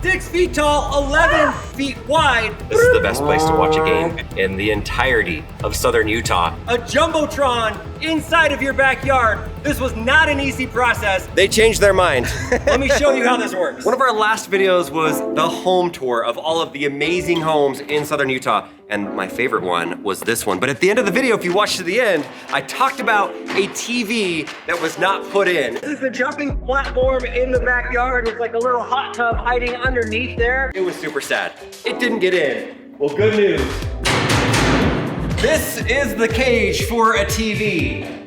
6 feet tall, 11 feet wide. This is the best place to watch a game in the entirety of southern Utah. A Jumbotron inside of your backyard. This was not an easy process. They changed their mind. Let me show you how this works. One of our last videos was the home tour of all of the amazing homes in southern Utah. And my favorite one was this one. But at the end of the video, if you watch to the end, I talked about a TV that was not put in. This is the jumping platform in the backyard with like a little hot tub hiding underneath there. It was super sad. It didn't get in. Well, good news. This is the cage for a TV.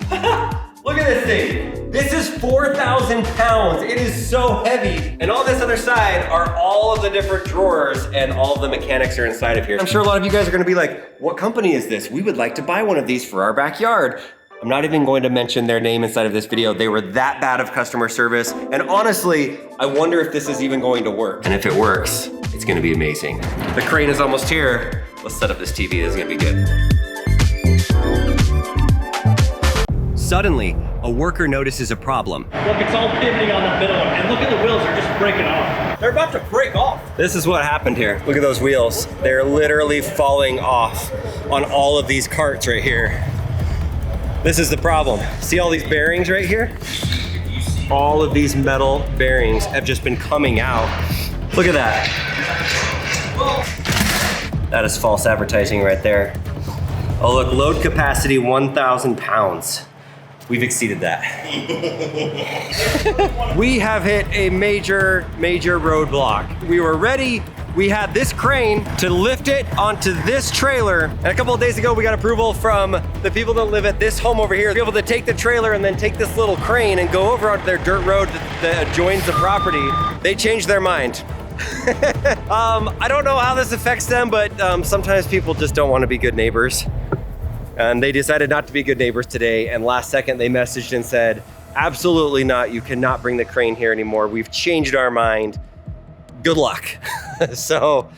Look at this thing. This is 4,000 pounds. It is so heavy. And on this other side are all of the different drawers and all of the mechanics are inside of here. I'm sure a lot of you guys are gonna be like, what company is this? We would like to buy one of these for our backyard. I'm not even going to mention their name inside of this video. They were that bad of customer service. And honestly, I wonder if this is even going to work. And if it works, it's gonna be amazing. The crane is almost here. Let's set up this TV, this is gonna be good. Suddenly, a worker notices a problem. Look, it's all pivoting on the middle, and look at the wheels, they're just breaking off. They're about to break off. This is what happened here. Look at those wheels. They're literally falling off on all of these carts right here. This is the problem. See all these bearings right here? All of these metal bearings have just been coming out. Look at that. That is false advertising right there. Oh look, load capacity 1,000 pounds. We've exceeded that. We have hit a major roadblock. We were ready. We had this crane to lift it onto this trailer. And a couple of days ago, we got approval from the people that live at this home over here to be able to take the trailer and then take this little crane and go over onto their dirt road that adjoins the property. They changed their mind. I don't know how this affects them, but sometimes people just don't want to be good neighbors. And they decided not to be good neighbors today. And last second they messaged and said, absolutely not, you cannot bring the crane here anymore. We've changed our mind. Good luck. So,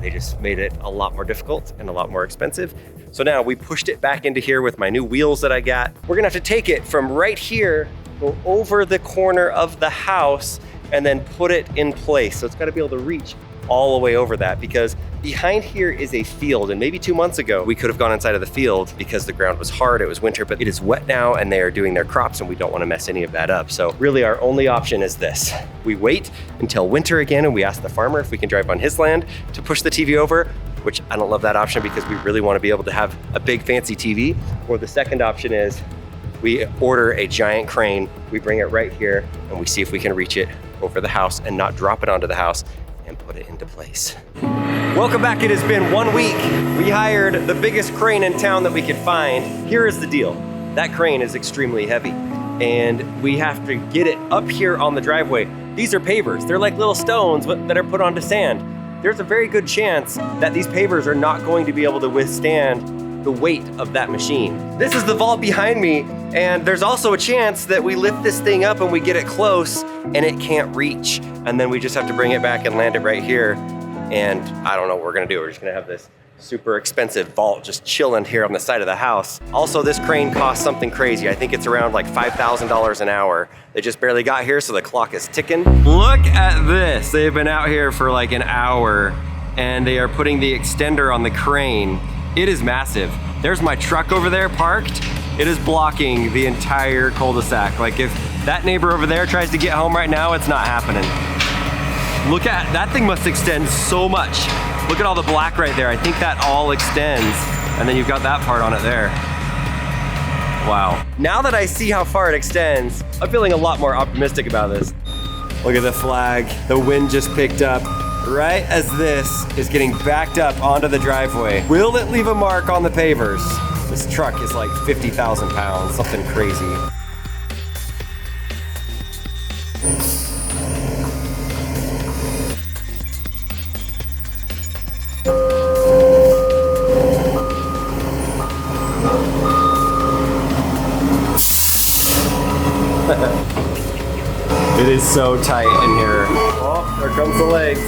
they just made it a lot more difficult and a lot more expensive. So now we pushed it back into here with my new wheels that I got. We're gonna have to take it from right here, go over the corner of the house, and then put it in place. So it's gotta be able to reach all the way over that, because behind here is a field, and maybe 2 months ago we could have gone inside of the field because the ground was hard, it was winter, but it is wet now and they are doing their crops and we don't want to mess any of that up. So really our only option is this. We wait until winter again and we ask the farmer if we can drive on his land to push the TV over, which I don't love that option because we really want to be able to have a big fancy TV. Or the second option is we order a giant crane, we bring it right here and we see if we can reach it over the house and not drop it onto the house and put it into place. Welcome back, it has been 1 week. We hired the biggest crane in town that we could find. Here is the deal. That crane is extremely heavy and we have to get it up here on the driveway. These are pavers. They're like little stones that are put onto sand. There's a very good chance that these pavers are not going to be able to withstand the weight of that machine. This is the vault behind me, and there's also a chance that we lift this thing up and we get it close and it can't reach. And then we just have to bring it back and land it right here. And I don't know what we're gonna do. We're just gonna have this super expensive vault just chilling here on the side of the house. Also, this crane costs something crazy. I think it's around like $5,000 an hour. They just barely got here, so the clock is ticking. Look at this. They've been out here for like an hour and they are putting the extender on the crane. It is massive. There's my truck over there parked. It is blocking the entire cul-de-sac. Like if that neighbor over there tries to get home right now, it's not happening. Look at, that thing must extend so much. Look at all the black right there. I think that all extends. And then you've got that part on it there. Wow. Now that I see how far it extends, I'm feeling a lot more optimistic about this. Look at the flag. The wind just picked up right as this is getting backed up onto the driveway. Will it leave a mark on the pavers? This truck is like 50,000 pounds, something crazy. It is so tight in here. Oh, there comes the legs.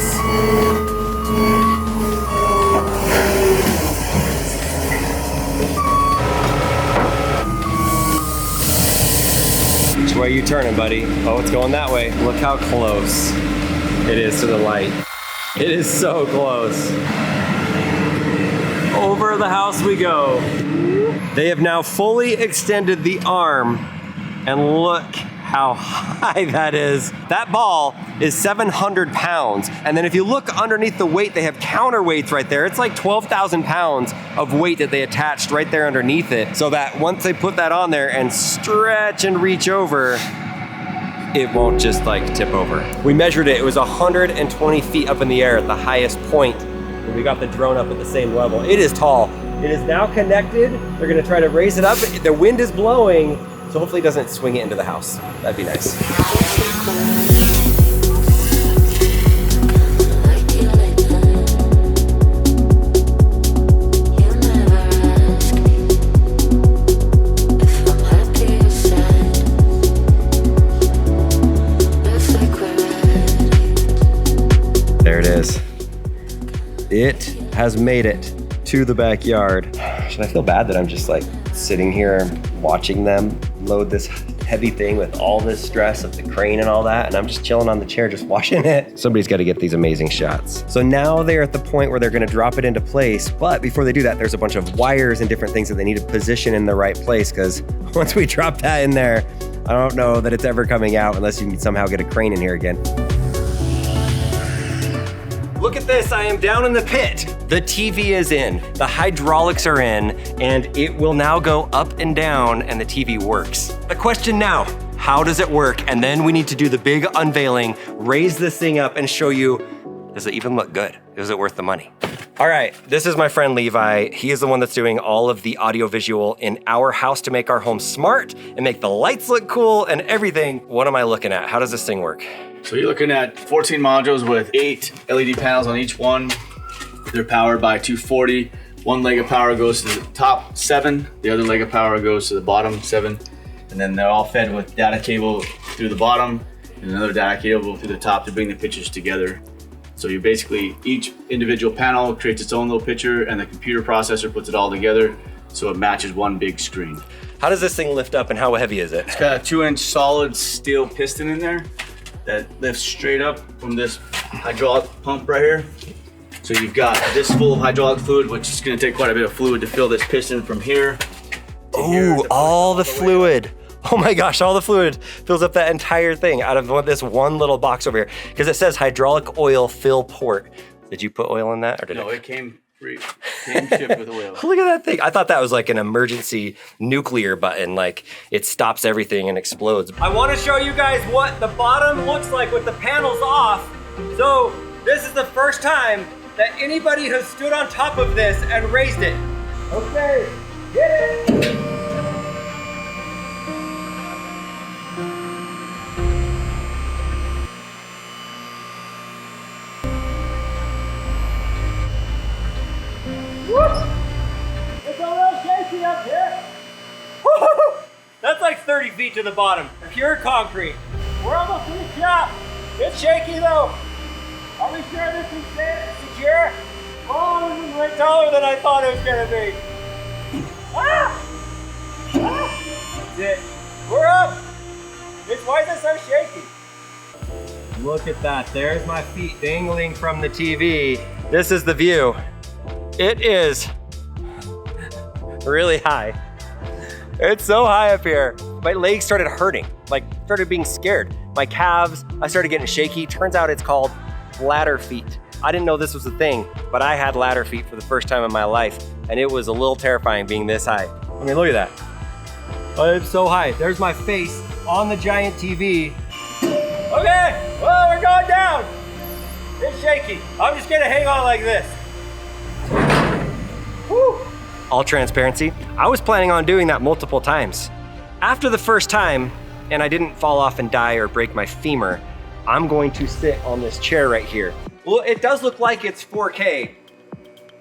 Which way are you turning, buddy? Oh, it's going that way. Look how close. It is to the light. It is so close. Over the house we go. They have now fully extended the arm, and look how high that is. That ball is 700 pounds. And then if you look underneath the weight, they have counterweights right there. It's like 12,000 pounds of weight that they attached right there underneath it, so that once they put that on there and stretch and reach over, it won't just like tip over. We measured it, it was 120 feet up in the air at the highest point. We got the drone up at the same level. It is tall. It is now connected. They're gonna try to raise it up. The wind is blowing, so hopefully it doesn't swing it into the house. That'd be nice. There it is. It has made it to the backyard. Should I feel bad that I'm just like sitting here watching them load this heavy thing with all this stress of the crane and all that, and I'm just chilling on the chair just watching it? Somebody's got to get these amazing shots. So now they're at the point where they're going to drop it into place, but before they do that, there's a bunch of wires and different things that they need to position in the right place, because once we drop that in there, I don't know that it's ever coming out unless you can somehow get a crane in here again. Look at this, I am down in the pit. The TV is in, the hydraulics are in, and it will now go up and down, and the TV works. The question now, how does it work? And then we need to do the big unveiling, raise this thing up and show you, does it even look good? Is it worth the money? All right, this is my friend Levi. He is the one that's doing all of the audio visual in our house to make our home smart and make the lights look cool and everything. What am I looking at? How does this thing work? So you're looking at 14 modules with 8 LED panels on each one. They're powered by 240. One leg of power goes to the top 7. The other leg of power goes to the bottom 7. And then they're all fed with data cable through the bottom and another data cable through the top to bring the pictures together. So you basically, each individual panel creates its own little picture, and the computer processor puts it all together so it matches one big screen. How does this thing lift up and how heavy is it? It's got a 2-inch solid steel piston in there that lifts straight up from this hydraulic pump right here. So you've got this full of hydraulic fluid, which is gonna take quite a bit of fluid to fill this piston from here to here. Ooh, all the fluid. Oh my gosh, all the fluid fills up that entire thing out of this one little box over here. Because it says hydraulic oil fill port. Did you put oil in that? Or did No, it came shipped with oil. Look at that thing. I thought that was like an emergency nuclear button, like it stops everything and explodes. I want to show you guys what the bottom looks like with the panels off. So this is the first time that anybody has stood on top of this and raised it. Okay, get it. It's a little shaky up here. That's like 30 feet to the bottom. Pure concrete. We're almost to the top. It's shaky though. Are we sure this is secure? Oh, this is way taller than I thought it was gonna be. Ah! Ah! That's it. We're up. Why is it so shaky? Look at that. There's my feet dangling from the TV. This is the view. It is really high. It's so high up here. My legs started hurting, like started being scared. My calves, I started getting shaky. Turns out it's called ladder feet. I didn't know this was a thing, but I had ladder feet for the first time in my life, and it was a little terrifying being this high. I mean, look at that. I'm so high. There's my face on the giant TV. Okay, well, we're going down. It's shaky. I'm just gonna hang on like this. Whew. All transparency, I was planning on doing that multiple times. After the first time, and I didn't fall off and die or break my femur, I'm going to sit on this chair right here. Well, it does look like it's 4K.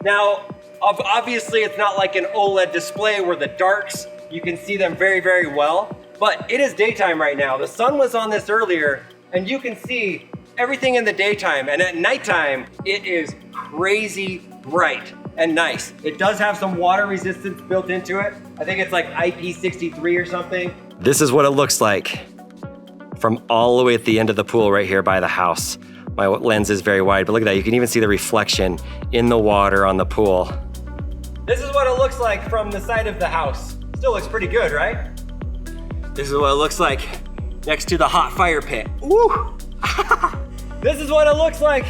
Now, obviously it's not like an OLED display where the darks, you can see them very, very well, but it is daytime right now. The sun was on this earlier, and you can see everything in the daytime, and at nighttime, it is crazy bright and nice. It does have some water resistance built into it. I think it's like IP63 or something. This is what it looks like from all the way at the end of the pool right here by the house. My lens is very wide, but look at that. You can even see the reflection in the water on the pool. This is what it looks like from the side of the house. Still looks pretty good, right? This is what it looks like next to the hot fire pit. Woo! This is what it looks like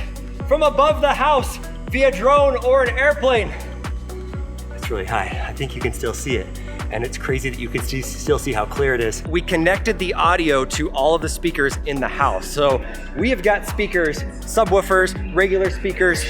from above the house via drone or an airplane. It's really high. I think you can still see it. And it's crazy that you can still see how clear it is. We connected the audio to all of the speakers in the house. So we have got speakers, subwoofers, regular speakers,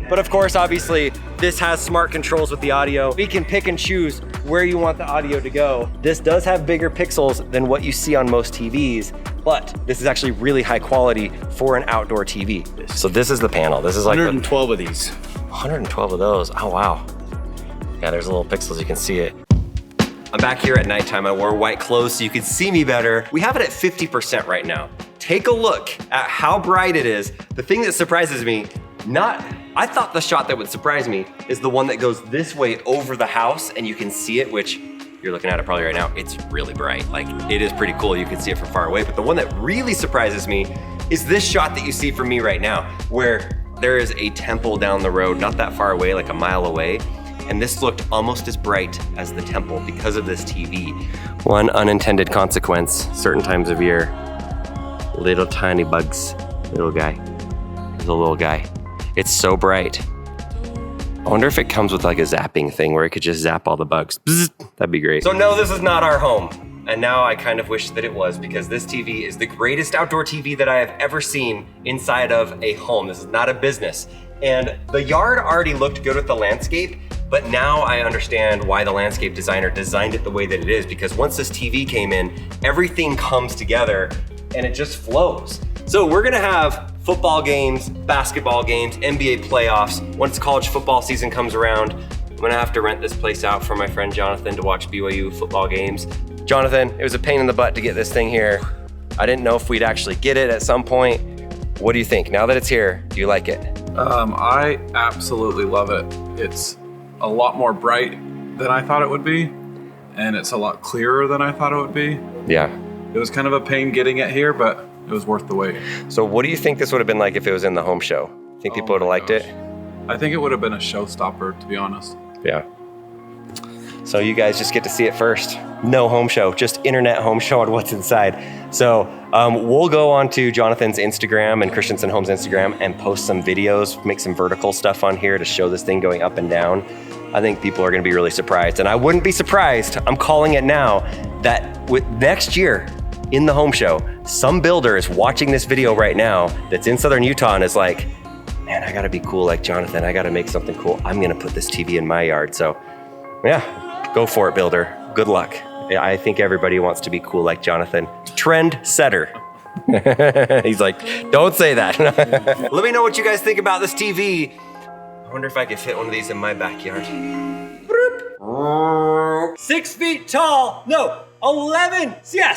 but of course, obviously, this has smart controls with the audio. We can pick and choose where you want the audio to go. This does have bigger pixels than what you see on most TVs, but this is actually really high quality for an outdoor TV. So this is the panel. This is like 112 of these. 112 of those, oh wow. Yeah, there's a little pixels, you can see it. I'm back here at nighttime. I wore white clothes so you can see me better. We have it at 50% right now. Take a look at how bright it is. The thing that surprises me, I thought the shot that would surprise me is the one that goes this way over the house and you can see it, which you're looking at it probably right now. It's really bright. Like, it is pretty cool. You can see it from far away. But the one that really surprises me is this shot that you see from me right now, where there is a temple down the road, not that far away, like a mile away. And this looked almost as bright as the temple because of this TV. One unintended consequence, certain times of year, little tiny bugs, little guy. There's a little guy. It's so bright. I wonder if it comes with like a zapping thing where it could just zap all the bugs. Bzz, that'd be great. So no, this is not our home. And now I kind of wish that it was, because this TV is the greatest outdoor TV that I have ever seen inside of a home. This is not a business. And the yard already looked good with the landscape, but now I understand why the landscape designer designed it the way that it is, because once this TV came in, everything comes together and it just flows. So we're gonna have football games, basketball games, NBA playoffs. Once college football season comes around, I'm gonna have to rent this place out for my friend Jonathan to watch BYU football games. Jonathan, it was a pain in the butt to get this thing here. I didn't know if we'd actually get it at some point. What do you think? Now that it's here, do you like it? I absolutely love it. It's a lot more bright than I thought it would be, and it's a lot clearer than I thought it would be. Yeah. It was kind of a pain getting it here, but it was worth the wait. So what do you think this would have been like if it was in the home show? Think people would have liked it? I think it would have been a showstopper, to be honest. Yeah. So you guys just get to see it first. No home show, just internet home show on what's inside. So we'll go on to Jonathan's Instagram and Christensen Homes Instagram and post some videos, make some vertical stuff on here to show this thing going up and down. I think people are gonna be really surprised. And I wouldn't be surprised, I'm calling it now, that with next year in the home show, some builder is watching this video right now that's in Southern Utah and is like, man, I gotta be cool like Jonathan. I gotta make something cool. I'm gonna put this TV in my yard. So yeah, go for it, builder. Good luck. I think everybody wants to be cool like Jonathan. Trend setter. He's like, don't say that. Let me know what you guys think about this TV. I wonder if I could fit one of these in my backyard. 6 feet tall. No, 11. Yes.